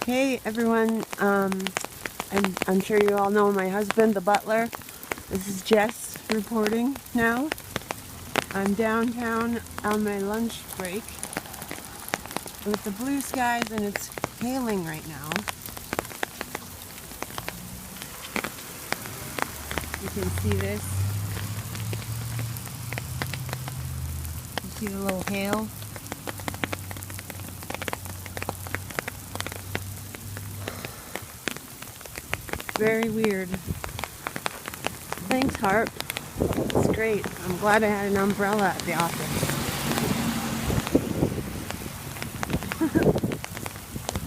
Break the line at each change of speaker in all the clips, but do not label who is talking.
Hey everyone, I'm sure you all know my husband, the butler. This is Jess reporting now. I'm downtown on my lunch break with the blue skies and it's hailing right now. You can see this. You see the little hail? Very weird. Thanks, Harp. It's great. I'm glad I had an umbrella at the office.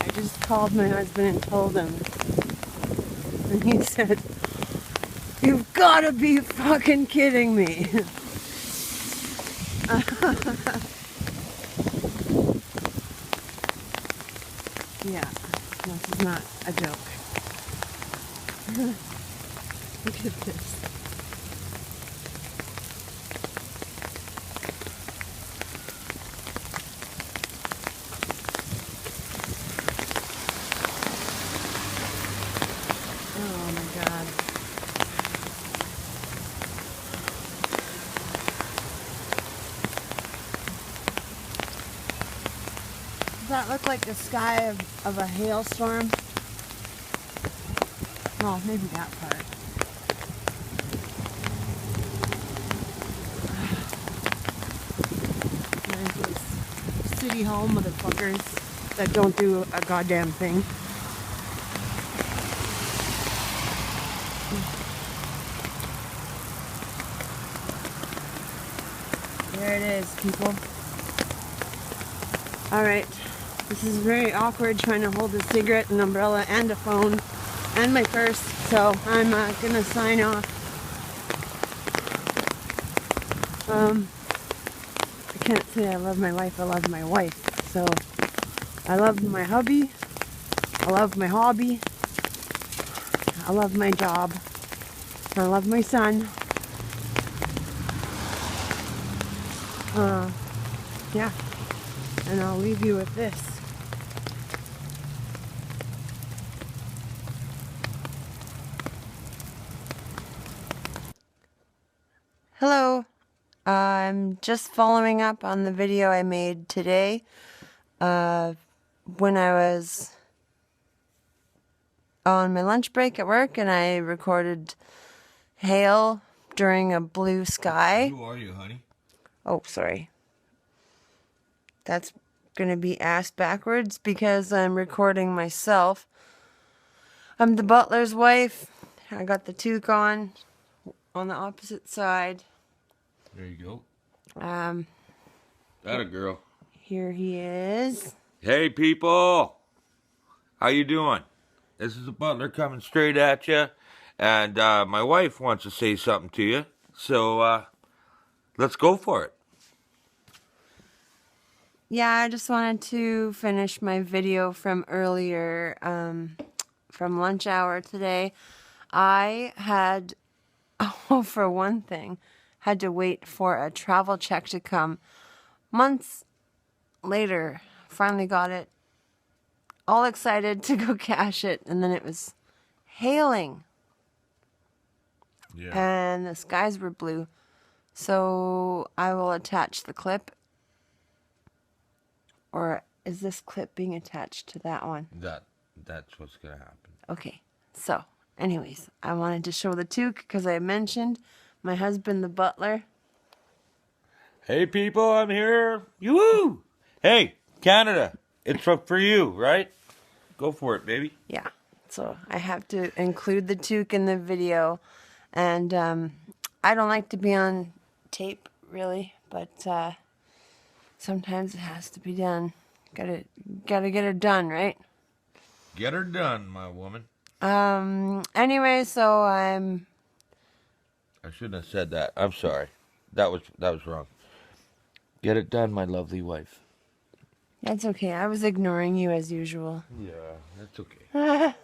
I just called my husband and told him. And he said, "You've got to be fucking kidding me." Yeah, this is not a joke. Look at this. Oh my God. Does that look like the sky of a hailstorm? Well, maybe that part. There's these city hall motherfuckers that don't do a goddamn thing. There it is, people. Alright, this is very awkward trying to hold a cigarette, an umbrella, and a phone, and my purse, so I'm gonna sign off. I can't say I love my life, I love my wife. So, I love my hubby, I love my hobby, I love my job, I love my son. Yeah, and I'll leave you with this. Hello, I'm just following up on the video I made today when I was on my lunch break at work and I recorded hail during a blue sky.
Who are you, honey?
Oh, sorry. That's going to be asked backwards because I'm recording myself. I'm the butler's wife. I got the toque on the opposite side.
There you go.
That
a girl.
Here he is.
Hey, people. How you doing? This is the butler coming straight at you. And my wife wants to say something to you. So, let's go for it.
Yeah, I just wanted to finish my video from earlier, from lunch hour today. I had, for one thing, had to wait for a travel check to come. Months later, finally got it. All excited to go cash it, and then it was hailing.
Yeah.
And the skies were blue. So I will attach the clip. Or is this clip being attached to that one?
That's what's going to happen.
Okay. So, anyways, I wanted to show the toque because I mentioned my husband, the butler.
Hey, people, I'm here. Yoo-hoo! Hey, Canada, it's for you, right? Go for it, baby.
Yeah. So I have to include the toque in the video. And I don't like to be on tape, really, but sometimes it has to be done. Gotta get her done, right?
Get her done, my woman.
Anyway, so
I shouldn't have said that. I'm sorry. That was wrong. Get it done, my lovely wife.
That's okay. I was ignoring you as usual.
Yeah, that's okay.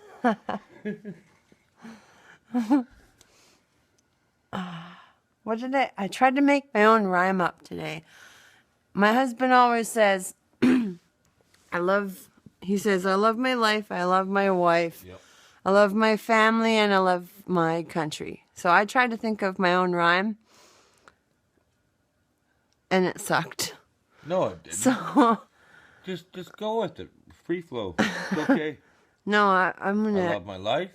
What did I tried to make my own rhyme up today. My husband always says, I love He says, I love my life, I love my wife,
Yep.
I love my family, and I love my country. So I tried to think of my own rhyme, and it sucked.
No, it didn't.
So,
Just go with it. Free flow. It's okay.
no, I'm going
I
to...
love my life.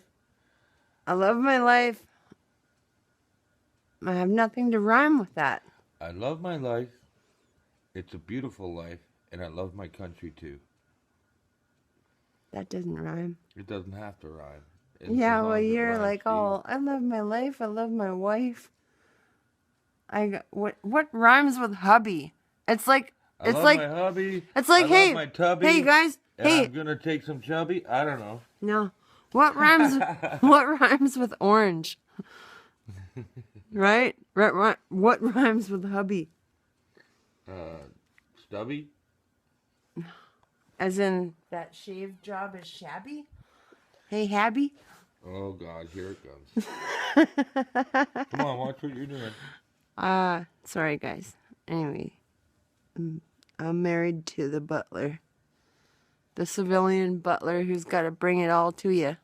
I love my life. I have nothing to rhyme with that.
I love my life. It's a beautiful life, and I love my country too.
That doesn't rhyme.
It doesn't have to rhyme.
Yeah,
As long
well,
as it
you're
rhymes
like,
to you.
oh, I love my life. I love my wife. What rhymes with hubby? It's like
I
it's
love
like
my hubby.
it's like
I
hey,
love my tubby.
hey guys,
And
hey.
I'm gonna take some chubby. I don't know.
No, what rhymes? What rhymes with orange? Right? What rhymes with hubby?
Stubby.
As in that shave job is shabby? Hey, Habby.
Oh God, here it comes. Come on, watch what you're doing.
Sorry guys. Anyway, I'm married to the butler. The civilian butler who's got to bring it all to you.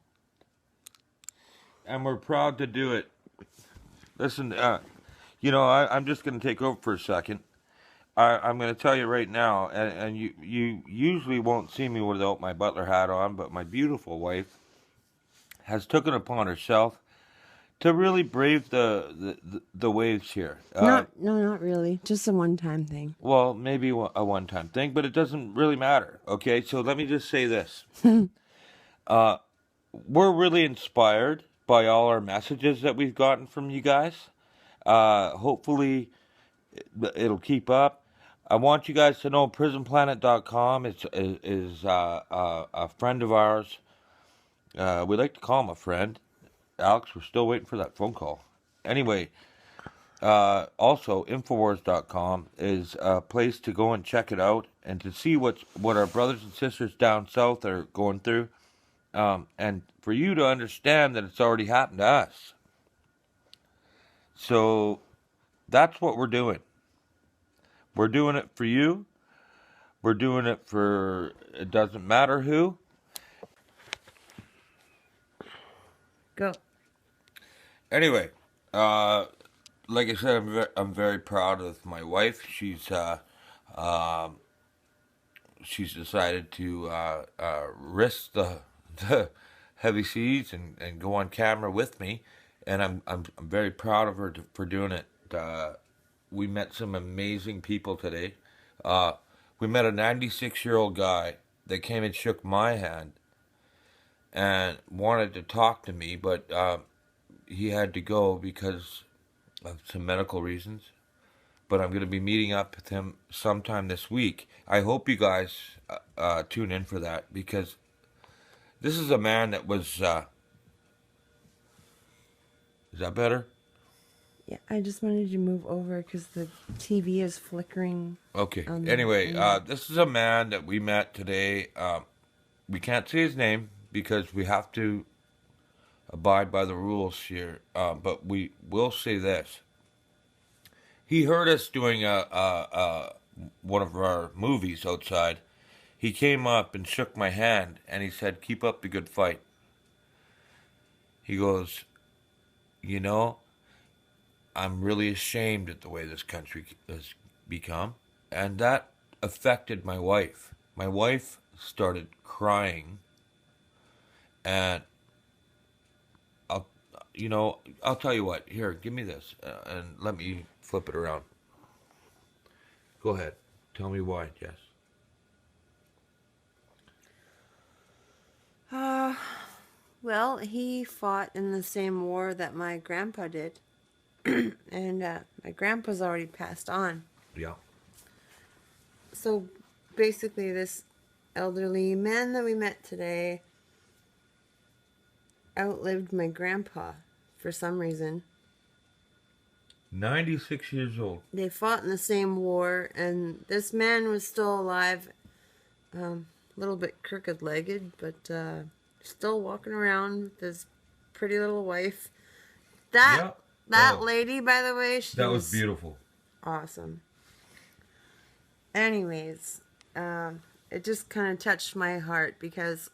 And we're proud to do it. Listen, I'm just going to take over for a second. I'm going to tell you right now, and you usually won't see me without my butler hat on, but my beautiful wife has taken upon herself to really brave the waves here.
No, not really. Just a one-time thing.
Well, maybe a one-time thing, but it doesn't really matter. Okay, so let me just say this. We're really inspired by all our messages that we've gotten from you guys. Hopefully, it'll keep up. I want you guys to know PrisonPlanet.com is a friend of ours. We like to call him a friend. Alex, we're still waiting for that phone call. Anyway, also Infowars.com is a place to go and check it out and to see what our brothers and sisters down south are going through. And for you to understand that it's already happened to us. So that's what we're doing. We're doing it for you. We're doing it for it doesn't matter who.
Go.
Anyway, like I said, I'm very proud of my wife. She's decided to risk the heavy seas and go on camera with me, and I'm very proud of her for doing it. We met some amazing people today. We met a 96-year-old guy that came and shook my hand and wanted to talk to me, but he had to go because of some medical reasons. But I'm going to be meeting up with him sometime this week. I hope you guys tune in for that, because this is a man that was... is that better?
Yeah, I just wanted you to move over because the TV is flickering.
Okay. Anyway, this is a man that we met today. We can't say his name because we have to abide by the rules here. But we will say this. He heard us doing one of our movies outside. He came up and shook my hand and he said, "Keep up the good fight." He goes, I'm really ashamed at the way this country has become. And that affected my wife. My wife started crying. And I'll tell you what. Here, give me this and let me flip it around. Go ahead. Tell me why, Jess.
Well, he fought in the same war that my grandpa did. And my grandpa's already passed on.
Yeah.
So basically this elderly man that we met today outlived my grandpa for some reason.
96 years old.
They fought in the same war, and this man was still alive, a little bit crooked-legged, but still walking around with his pretty little wife. That lady, by the way,
that was beautiful.
Awesome. Anyways, it just kind of touched my heart because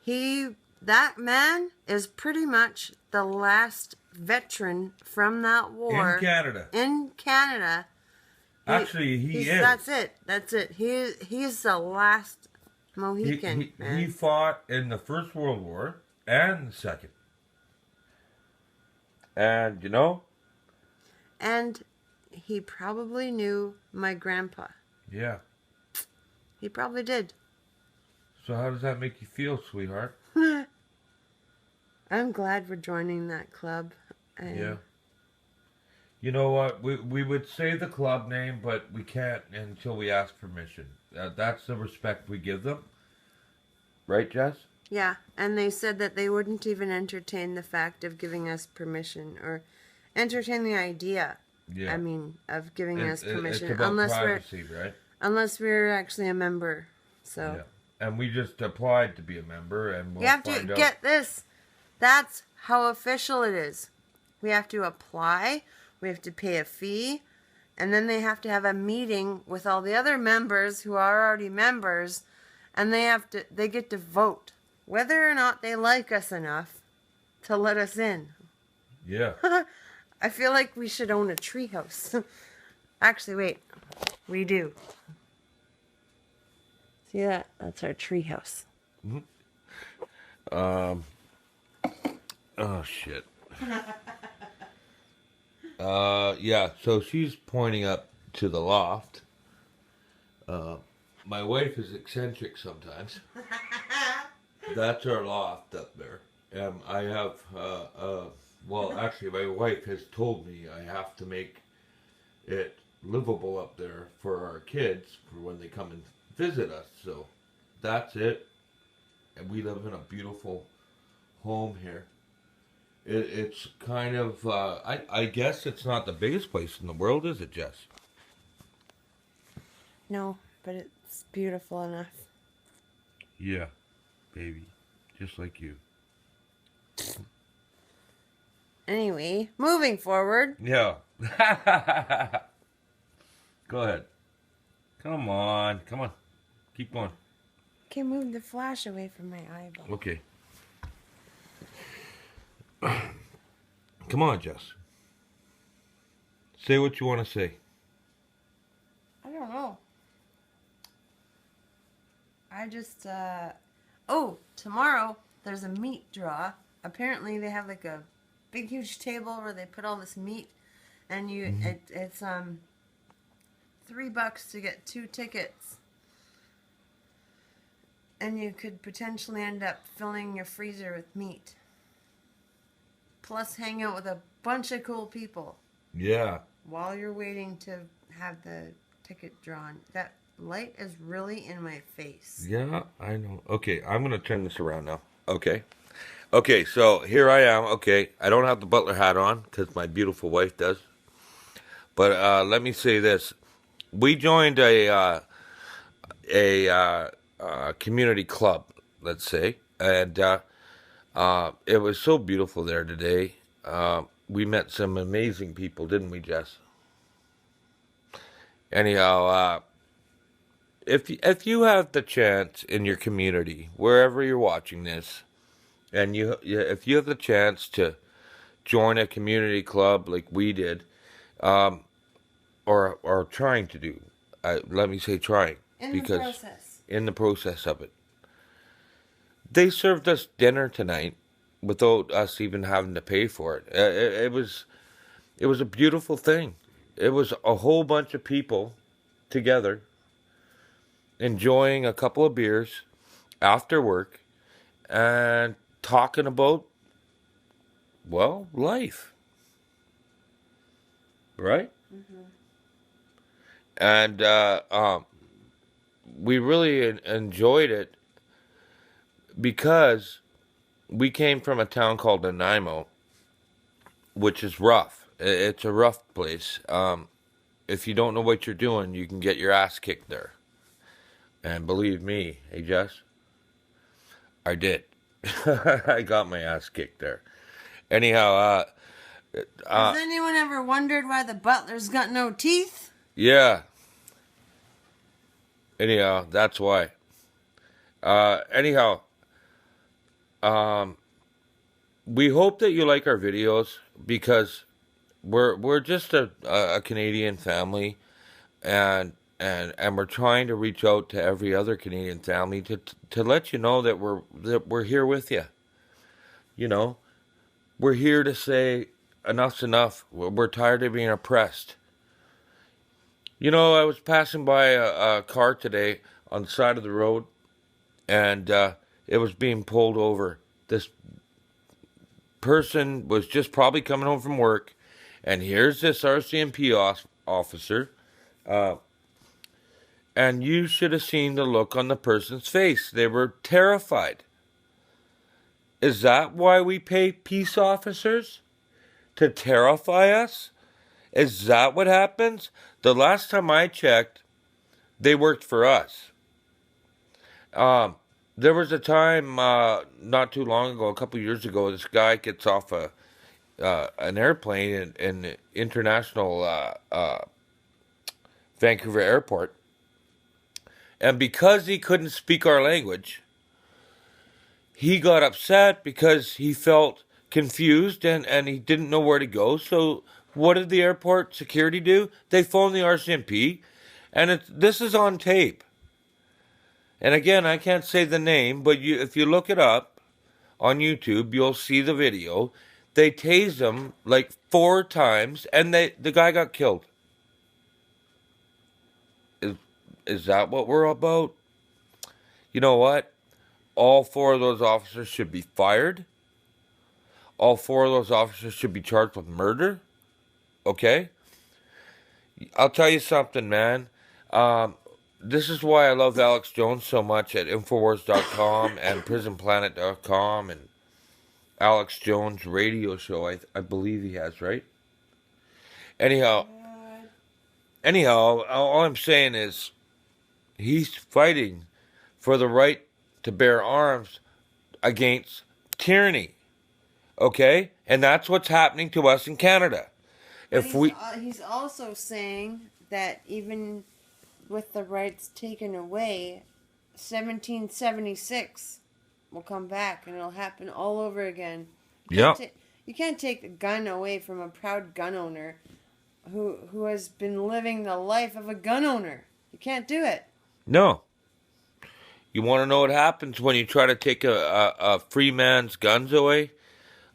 that man is pretty much the last veteran from that war.
In Canada.
In Canada.
Actually, he is.
That's it. That's it. He's the last Mohican.
He fought in the First World War and the Second. And, you know?
And he probably knew my grandpa.
Yeah.
He probably did.
So how does that make you feel, sweetheart?
I'm glad we're joining that club.
Yeah. You know what? We would say the club name, but we can't until we ask permission. That's the respect we give them. Right, Jess?
Yeah, and they said that they wouldn't even entertain the fact of giving us permission or entertain the idea.
Yeah.
I mean, of giving us permission
it's about privacy, right?
Unless we're actually a member. So.
Yeah. And we just applied to be a member, and we'll
you have to get this. That's how official it is. We have to apply. We have to pay a fee. And then they have to have a meeting with all the other members who are already members. And they get to vote whether or not they like us enough to let us in.
Yeah.
I feel like we should own a treehouse. Actually, wait. We do. See that? That's our treehouse.
Mm-hmm. Oh, shit. Yeah, so she's pointing up to the loft. My wife is eccentric sometimes. That's our loft up there. I have, well, actually, my wife has told me I have to make it livable up there for our kids for when they come and visit us. So that's it. And we live in a beautiful home here. It's kind of, I guess it's not the biggest place in the world, is it, Jess?
No, but it's beautiful enough.
Yeah, baby. Just like you.
Anyway, moving forward.
Yeah. Go ahead. Come on. Keep going.
Okay, move the flash away from my eyeball.
Okay. Come on, Jess. Say what you want to say.
I don't know. I just, oh, tomorrow there's a meat draw. Apparently they have like a big huge table where they put all this meat and it's $3 to get 2 tickets. And you could potentially end up filling your freezer with meat. Plus hang out with a bunch of cool people.
Yeah.
While you're waiting to have the ticket drawn. That light is really in my face.
Yeah, I know. Okay, I'm going to turn this around now. Okay. Okay, so here I am. Okay, I don't have the butler hat on because my beautiful wife does. But let me say this. We joined a community club, let's say. And it was so beautiful there today. We met some amazing people, didn't we, Jess? Anyhow, if you have the chance in your community, wherever you're watching this, and if you have the chance to join a community club like we did, or trying to do, let me say trying, in the process of it, they served us dinner tonight without us even having to pay for it. It was a beautiful thing. It was a whole bunch of people together enjoying a couple of beers after work and talking about, well, life. Right? Mm-hmm. And we really enjoyed it because we came from a town called Nanaimo, which is rough. It's a rough place. If you don't know what you're doing, you can get your ass kicked there. And believe me, hey Jess, I did. I got my ass kicked there. Anyhow,
has anyone ever wondered why the butler's got no teeth?
Yeah. Anyhow, that's why. Anyhow, um, we hope that you like our videos because we're just a Canadian family, and we're trying to reach out to every other Canadian family to let you know that we're here with you. You know, we're here to say enough's enough. We're tired of being oppressed. You know, I was passing by a car today on the side of the road, and it was being pulled over. This person was just probably coming home from work, and here's this RCMP officer, uh, and you should have seen the look on the person's face. They were terrified. Is that why we pay peace officers? To terrify us? Is that what happens? The last time I checked, they worked for us. Um, there was a time not too long ago, a couple years ago, this guy gets off an airplane in international Vancouver airport, and because he couldn't speak our language, he got upset because he felt confused and he didn't know where to go. So what did the airport security do? They phoned the RCMP, and this is on tape. And again, I can't say the name, but if you look it up on YouTube, you'll see the video. They tased him like 4 times, and the guy got killed. Is that what we're about? You know what? All 4 of those officers should be fired. All 4 of those officers should be charged with murder. Okay? I'll tell you something, man. This is why I love Alex Jones so much at Infowars.com and PrisonPlanet.com and Alex Jones radio show. I believe he has, right? Anyhow, all I'm saying is he's fighting for the right to bear arms against tyranny. Okay? And that's what's happening to us in Canada.
But he's also saying that even with the rights taken away, 1776 will come back and it'll happen all over again.
Yeah.
You can't take the gun away from a proud gun owner who has been living the life of a gun owner. You can't do it.
No. You want to know what happens when you try to take a free man's guns away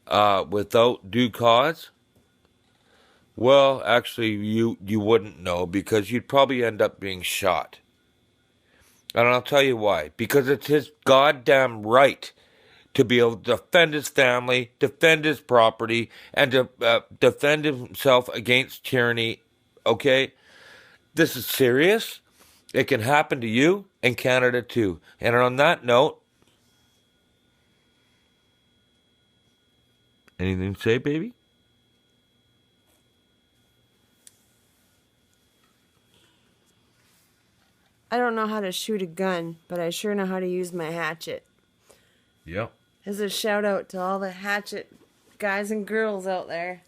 without due cause? Well, actually, you wouldn't know because you'd probably end up being shot. And I'll tell you why. Because it's his goddamn right to be able to defend his family, defend his property, and to defend himself against tyranny. Okay? This is serious. It can happen to you in Canada too. And on that note, anything to say, baby?
I don't know how to shoot a gun, but I sure know how to use my hatchet.
Yeah.
As a shout out to all the hatchet guys and girls out there.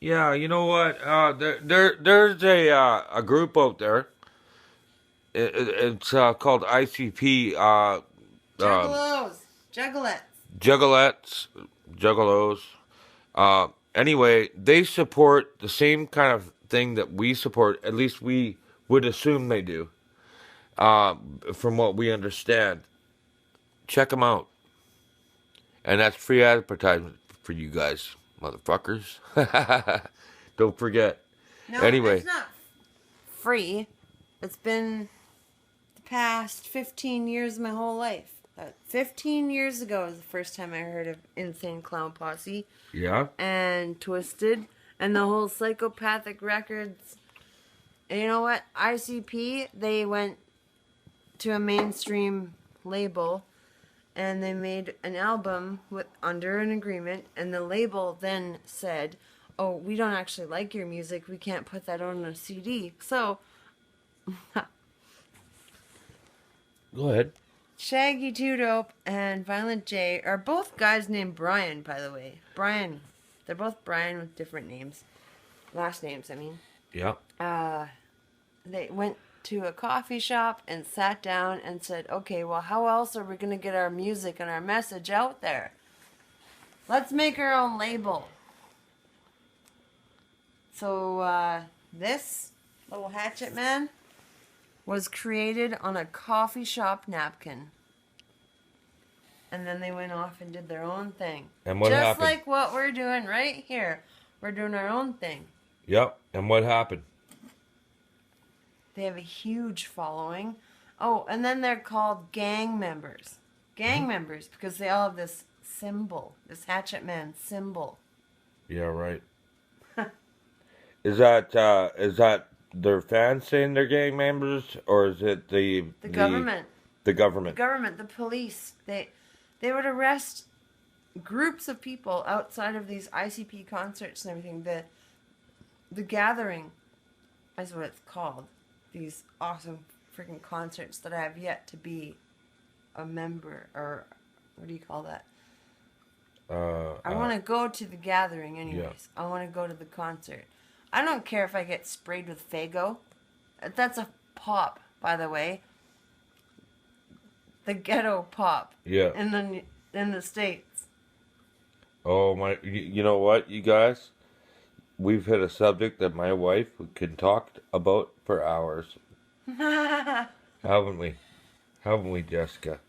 Yeah, you know what? There's a group out there. It's called ICP.
Juggalos.
Juggalos. Anyway, they support the same kind of thing that we support. At least we would assume they do. From what we understand. Check them out. And that's free advertisement for you guys, motherfuckers. Don't forget.
No,
anyway.
It's not free. It's been the past 15 years of my whole life. 15 years ago was the first time I heard of Insane Clown Posse.
Yeah.
And Twisted. And the whole Psychopathic Records. And you know what? ICP, they went to a mainstream label. And they made an album under an agreement. And the label then said, oh, we don't actually like your music. We can't put that on a CD. So...
Go ahead.
Shaggy 2 Dope and Violent J are both guys named Brian, by the way. Brian. They're both Brian with different names. Last names, I mean.
Yeah.
They went to a coffee shop and sat down and said, okay, well, how else are we going to get our music and our message out there? Let's make our own label. So this little hatchet man was created on a coffee shop napkin. And then they went off and did their own thing.
And what happened?
Just like what we're doing right here. We're doing our own thing.
Yep. And what happened?
They have a huge following. Oh, and then they're called gang members. Gang members because they all have this symbol, this hatchet man symbol.
Yeah, right. Is that their fans saying they're gang members, or is it the
government?
The government.
The government, the police. They would arrest groups of people outside of these ICP concerts and everything. The gathering is what it's called. These awesome freaking concerts that I have yet to be a member, or what do you call that? I want to go to the gathering anyways. Yeah. I want to go to the concert. I don't care if I get sprayed with Faygo. That's a pop, by the way. The ghetto pop.
Yeah.
In the States.
Oh my! You know what, you guys? We've hit a subject that my wife can talk about for hours. Haven't we? Haven't we, Jessica?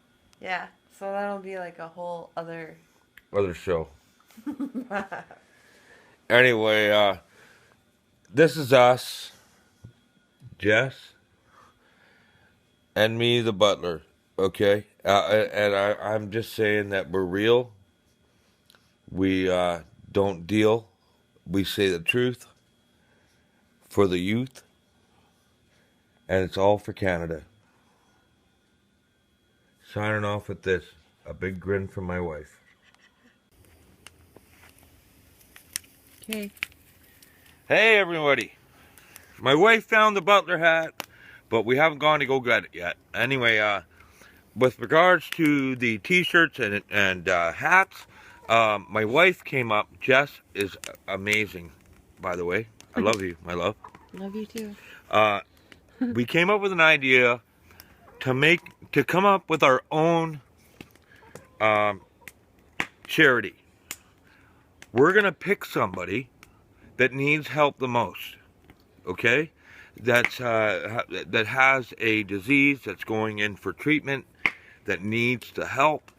Yeah. So that'll be like a whole other
show. Anyway, this is us, Jess, and me, the butler. Okay, and I'm just saying that we're real. We don't deal. We say the truth for the youth, and it's all for Canada. Signing off with this, a big grin from my wife.
Okay.
Hey everybody, my wife found the butler hat, but we haven't gone to go get it yet. Anyway, with regards to the t-shirts and hats, my wife came up. Jess is amazing, by the way. I love you, my love.
Love you too.
We came up with an idea to come up with our own charity. We're gonna pick somebody that needs help the most. Okay, that has a disease that's going in for treatment, that needs the help.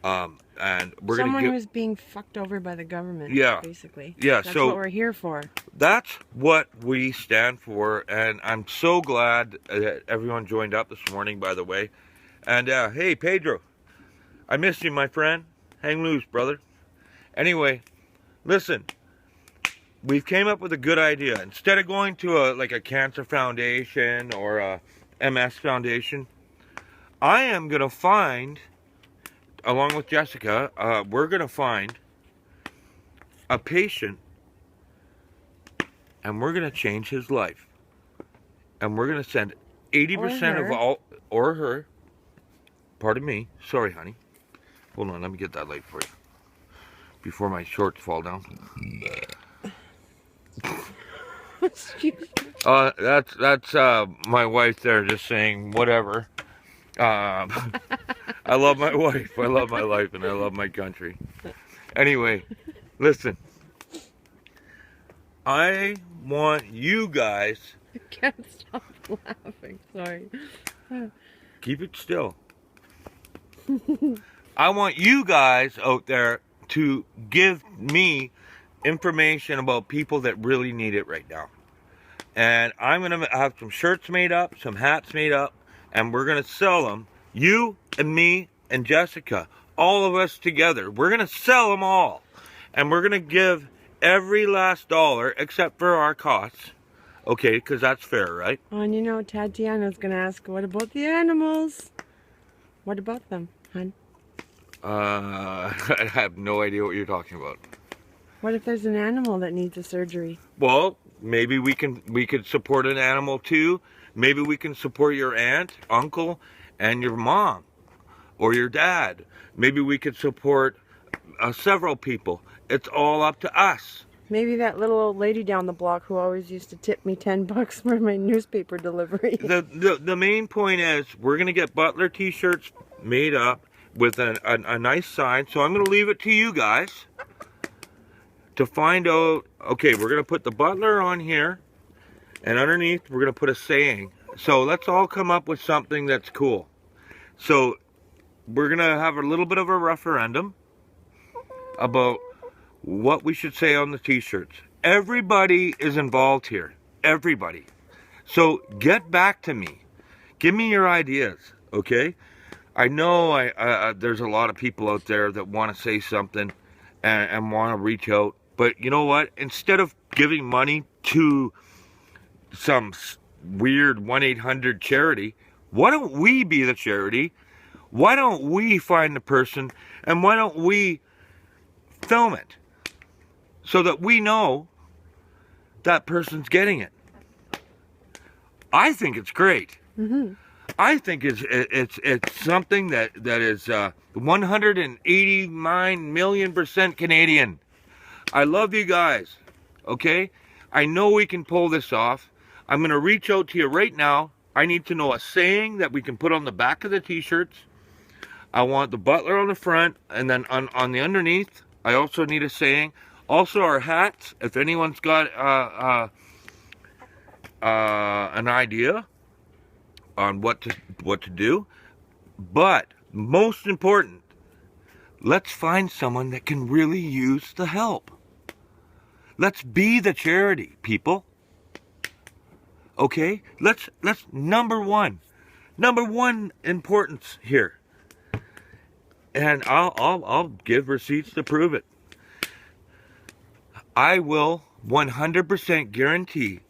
And we're
someone
gonna
who's being fucked over by the government.
Yeah,
basically.
Yeah,
that's
so
what we're here for.
That's what we stand for, and I'm so glad that everyone joined up this morning. By the way, and hey, Pedro, I missed you, my friend. Hang loose, brother. Anyway, listen, we've came up with a good idea. Instead of going to a cancer foundation or a MS foundation, I am gonna find, along with Jessica, we're going to find a patient, and we're going to change his life. And we're going to send 80% of all, or her, pardon me, sorry honey. Hold on, let me get that light for you, before my shorts fall down. That's my wife there just saying whatever. I love my wife, I love my life, and I love my country. Anyway, listen. I want you guys...
I can't stop laughing, sorry.
Keep it still. I want you guys out there to give me information about people that really need it right now. And I'm going to have some shirts made up, some hats made up, and we're going to sell them. You and me and Jessica, all of us together. We're going to sell them all. And we're going to give every last dollar except for our costs. Okay, because that's fair, right?
Oh, and you know, Tatiana's going to ask, what about the animals? What about them, hon?
I have no idea what you're talking about.
What if there's an animal that needs a surgery?
Well, maybe we could support an animal too. Maybe we can support your aunt, uncle, and your mom, or your dad. Maybe we could support several people. It's all up to us.
Maybe that little old lady down the block who always used to tip me $10 for my newspaper delivery.
The main point is we're gonna get Butler t-shirts made up with a nice sign. So I'm gonna leave it to you guys to find out. Okay, we're gonna put the Butler on here, and underneath we're gonna put a saying. So let's all come up with something that's cool. So we're gonna have a little bit of a referendum about what we should say on the t-shirts. Everybody is involved here. Everybody. So get back to me. Give me your ideas, okay? I know there's a lot of people out there that want to say something and want to reach out. But you know what? Instead of giving money to some weird 1-800 charity, why don't we be the charity? Why don't we find the person, and why don't we film it so that we know that person's getting it? I think it's great. I think it's something that is 189 million% Canadian. I love you guys. Okay, I know we can pull this off. I'm gonna reach out to you right now. I need to know a saying that we can put on the back of the t-shirts. I want the Butler on the front, and then on the underneath, I also need a saying. Also, our hats. If anyone's got an idea on what to do, but most important, let's find someone that can really use the help. Let's be the charity, people. Okay, let's number one importance here, and I'll give receipts to prove it. I will 100% guarantee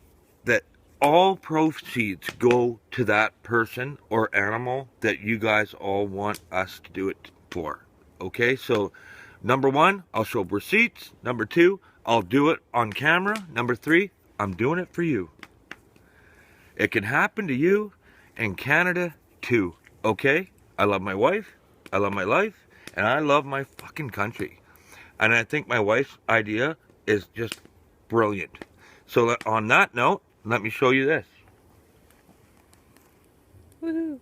that all proceeds go to that person or animal that you guys all want us to do it for. Okay, so number one, I'll show receipts. Number two, I'll do it on camera. Number three, I'm doing it for you. It can happen to you in Canada too, okay? I love my wife, I love my life, and I love my fucking country. And I think my wife's idea is just brilliant. So on that note, let me show you this.
Woohoo.